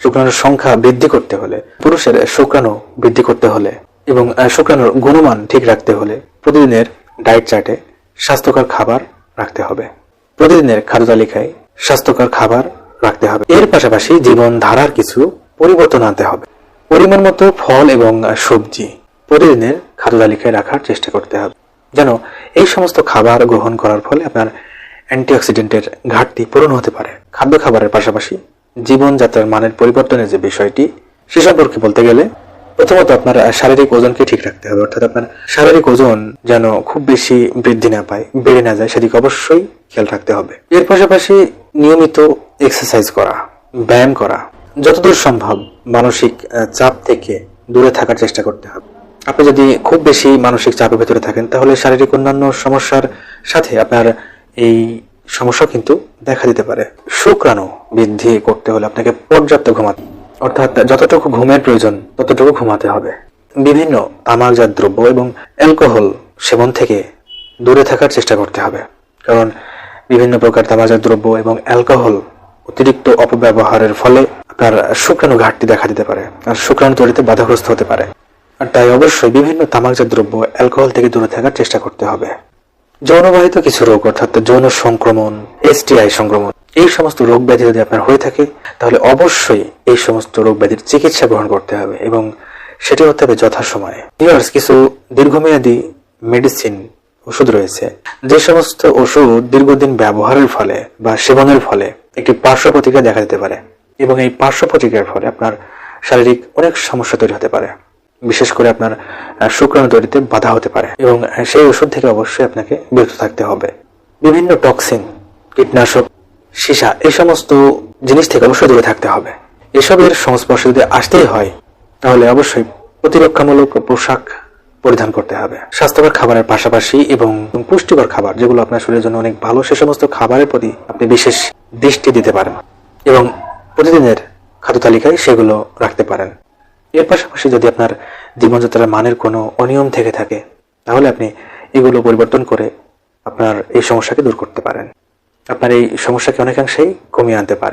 শুক্রাণুর সংখ্যা বৃদ্ধি করতে হলে, পুরুষের শুক্রাণু বৃদ্ধি করতে হলে এবং শুক্রাণুর গুণমান ঠিক রাখতে হলে প্রতিদিনের ডায়েট চার্টে স্বাস্থ্যকর খাবার রাখতে হবে। প্রতিদিনের খাদ্য তালিকায় স্বাস্থ্যকর খাবার রাখতে হবে। এর পাশাপাশি জীবনধারার কিছু পরিবর্তন আনতে হবে। পরিমাণ মতো ফল এবং সবজি প্রতিদিনের খাদ্য তালিকায় রাখার চেষ্টা করতে হবে, যেন এই সমস্ত খাবার গ্রহণ করার ফলে আপনার অ্যান্টিঅক্সিডেন্টের ঘাটতি পূরণ হতে পারে। খাদ্য খাবারের পাশাপাশি জীবনযাত্রার মানের পরিবর্তনের যে বিষয়টি, সে সম্পর্কে বলতে গেলে প্রথমত আপনার শারীরিক ওজনকে ঠিক রাখতে হবে, অর্থাৎ আপনার শারীরিক ওজন যেন খুব বেশি বৃদ্ধি না পায়, বেড়ে না যায়, সেদিকে অবশ্যই খেয়াল রাখতে হবে। এর পাশাপাশি নিয়মিত এক্সারসাইজ করা, ব্যায়াম করা, যতদূর সম্ভব মানসিক চাপ থেকে দূরে থাকার চেষ্টা করতে হবে। আপনি যদি খুব বেশি মানসিক চাপের ভেতরে থাকেন তাহলে শারীরিক অন্যান্য সমস্যার সাথে আপনার এই সমস্যা কিন্তু দেখা দিতে পারে। শুক্রাণু বৃদ্ধি করতে হলে আপনাকে পর্যাপ্ত ঘুমাতে, অর্থাৎ যতটুকু ঘুমের প্রয়োজন ততটুকু ঘুমাতে হবে। বিভিন্ন তামাকজাত দ্রব্য এবং অ্যালকোহল সেবন থেকে দূরে থাকার চেষ্টা করতে হবে, কারণ বিভিন্ন প্রকার তামাকজাত দ্রব্য এবং অ্যালকোহল অতিরিক্ত অপব্যবহারের ফলে আপনার শুক্রাণু ঘাটতি দেখা দিতে পারে আর শুক্রাণু তৈরিতে বাধাগ্রস্ত হতে পারে। আর তাই অবশ্যই বিভিন্ন তামাকজাত দ্রব্য, অ্যালকোহল থেকে দূরে থাকার চেষ্টা করতে হবে। যৌনবাহিত কিছু রোগ, অর্থাৎ যৌন সংক্রমণ, এসটিআই সংক্রমণ, এই সমস্ত রোগ ব্যাধি যদি আপনার হয়ে থাকে তাহলে অবশ্যই এই সমস্ত রোগ ব্যাধির চিকিৎসা গ্রহণ করতে হবে এবং সেটি হতে হবে যথাসময়ে। কিছু দীর্ঘমেয়াদী মেডিসিন ওষুধ রয়েছে, যে সমস্ত ওষুধ দীর্ঘদিন ব্যবহারের ফলে বা সেবনের ফলে একটি পার্শ্ব প্রতিক্রিয়া দেখা দিতে পারে এবং এই পার্শ্ব প্রতিক্রিয়ার ফলে আপনার শারীরিক অনেক সমস্যা তৈরি হতে পারে, বিশেষ করে আপনার শুক্রাণু তৈরিতে বাধা হতে পারে এবং সেই ওষুধ থেকে অবশ্যই আপনাকে বিরত থাকতে হবে। বিভিন্ন টক্সিন, কীটনাশক, সীসা, এই সমস্ত জিনিস থেকে অবশ্যই দূরে থাকতে হবে। এসবের সংস্পর্শে যদি আসতেই হয় তাহলে অবশ্যই প্রতিরক্ষামূলক পোশাক পরিধান করতে হবে। স্বাস্থ্যকর খাবারের পাশাপাশি এবং পুষ্টিকর খাবার, যেগুলো আপনার শরীরের জন্য অনেক ভালো, সে সমস্ত খাবারের প্রতি আপনি বিশেষ দৃষ্টি দিতে পারেন এবং প্রতিদিনের খাদ্য তালিকায় সেগুলো রাখতে পারেন। এর পাশাপাশি যদি আপনার জীবনযাত্রার মানের কোনো অনিয়ম থেকে থাকে তাহলে আপনি এগুলো পরিবর্তন করে আপনার এই সমস্যাকে দূর করতে পারেন, আপনার এই সমস্যাকে অনেকাংশেই কমিয়ে আনতে পারেন।